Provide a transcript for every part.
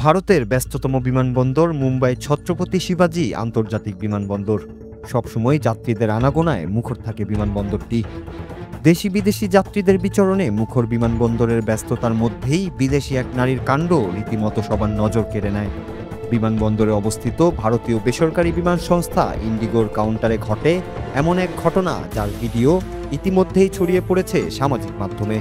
ভারতের ব্যস্ততম বিমানবন্দর মুম্বাই ছত্রপতি শিবাজি আন্তর্জাতিক বিমানবন্দর। সবসময় যাত্রীদের আনাগোনায় মুখর থাকে বিমানবন্দরটি। দেশি বিদেশি যাত্রীদের বিচরণে মুখর বিমানবন্দরের ব্যস্ততার মধ্যেই বিদেশি এক নারীর কাণ্ড রীতিমতো সবার নজর কেড়ে নেয়। বিমানবন্দরে অবস্থিত ভারতীয় বেসরকারি বিমান সংস্থা ইন্ডিগোর কাউন্টারে ঘটে এমন এক ঘটনা, যার ভিডিও ইতিমধ্যেই ছড়িয়ে পড়েছে সামাজিক মাধ্যমে।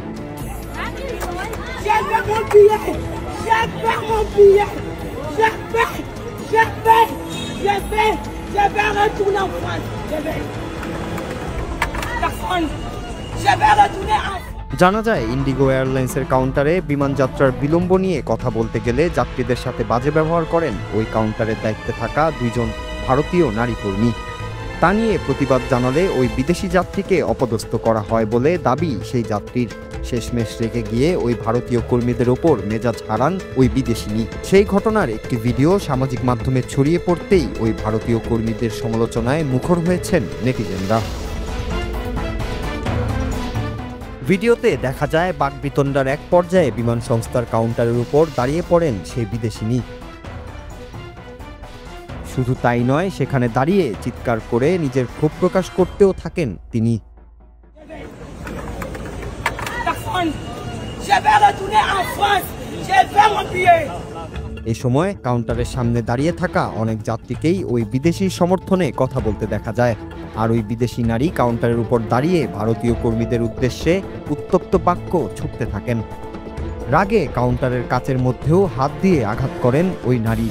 জানা যায়, ইন্ডিগো এয়ারলাইন্সের কাউন্টারে বিমান যাত্রার বিলম্ব নিয়ে কথা বলতে গেলে যাত্রীদের সাথে বাজে ব্যবহার করেন ওই কাউন্টারের দায়িত্বে থাকা দুইজন ভারতীয় নারী কর্মী। তা নিয়ে প্রতিবাদ জানালে ওই বিদেশি যাত্রীকে অপদস্থ করা হয় বলে দাবি সেই যাত্রীর। শেষমেশ রেগে গিয়ে ওই ভারতীয় কর্মীদের ওপর মেজাজ হারান ওই বিদেশিনী। সেই ঘটনার একটি ভিডিও সামাজিক মাধ্যমে ছড়িয়ে পড়তেই ওই ভারতীয় কর্মীদের সমালোচনায় মুখর হয়েছেন নেটিজেনরা। ভিডিওতে দেখা যায়, বাকবিতণ্ডার এক পর্যায়ে বিমান সংস্থার কাউন্টারের উপর দাঁড়িয়ে পড়েন সেই বিদেশিনী। শুধু তাই নয়, সেখানে দাঁড়িয়ে চিৎকার করে নিজের ক্ষোভ প্রকাশ করতেও থাকেন তিনি। এ সময় কাউন্টারের সামনে দাঁড়িয়ে থাকা অনেক যাত্রীকেই ওই বিদেশি সমর্থনে কথা বলতে দেখা যায়। আর ওই বিদেশি নারী কাউন্টারের উপর দাঁড়িয়ে ভারতীয় কর্মীদের উদ্দেশ্যে উত্তপ্ত বাক্য ছুটতে থাকেন। রাগে কাউন্টারের কাচের মধ্যেও হাত দিয়ে আঘাত করেন ওই নারী।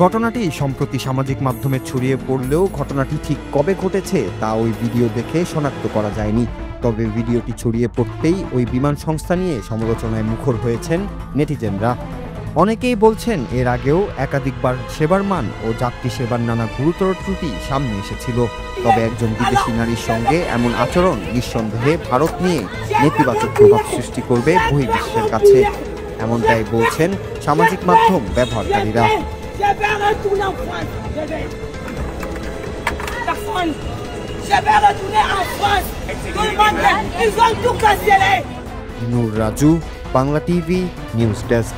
ঘটনাটি সম্প্রতি সামাজিক মাধ্যমে ছড়িয়ে পড়লেও ঘটনাটি ঠিক কবে ঘটেছে তা ওই ভিডিও দেখে শনাক্ত করা যায়নি। তবে ভিডিওটি ছড়িয়ে পড়তেই ওই বিমান সংস্থা নিয়ে সমালোচনায় মুখর হয়েছেন নেটিজেনরা। অনেকেই বলছেন, এর আগেও একাধিকবার সেবার মান ও যাত্রী সেবার নানা গুরুতর ত্রুটি সামনে এসেছিল। তবে একজন বিদেশি নারীর সঙ্গে এমন আচরণ নিঃসন্দেহে ভারত নিয়ে নেতিবাচক প্রভাব সৃষ্টি করবে বহির্বিশ্বের কাছে, এমনটাই বলছেন সামাজিক মাধ্যম ব্যবহারকারীরা। Nur Raju, Bangla TV news desk.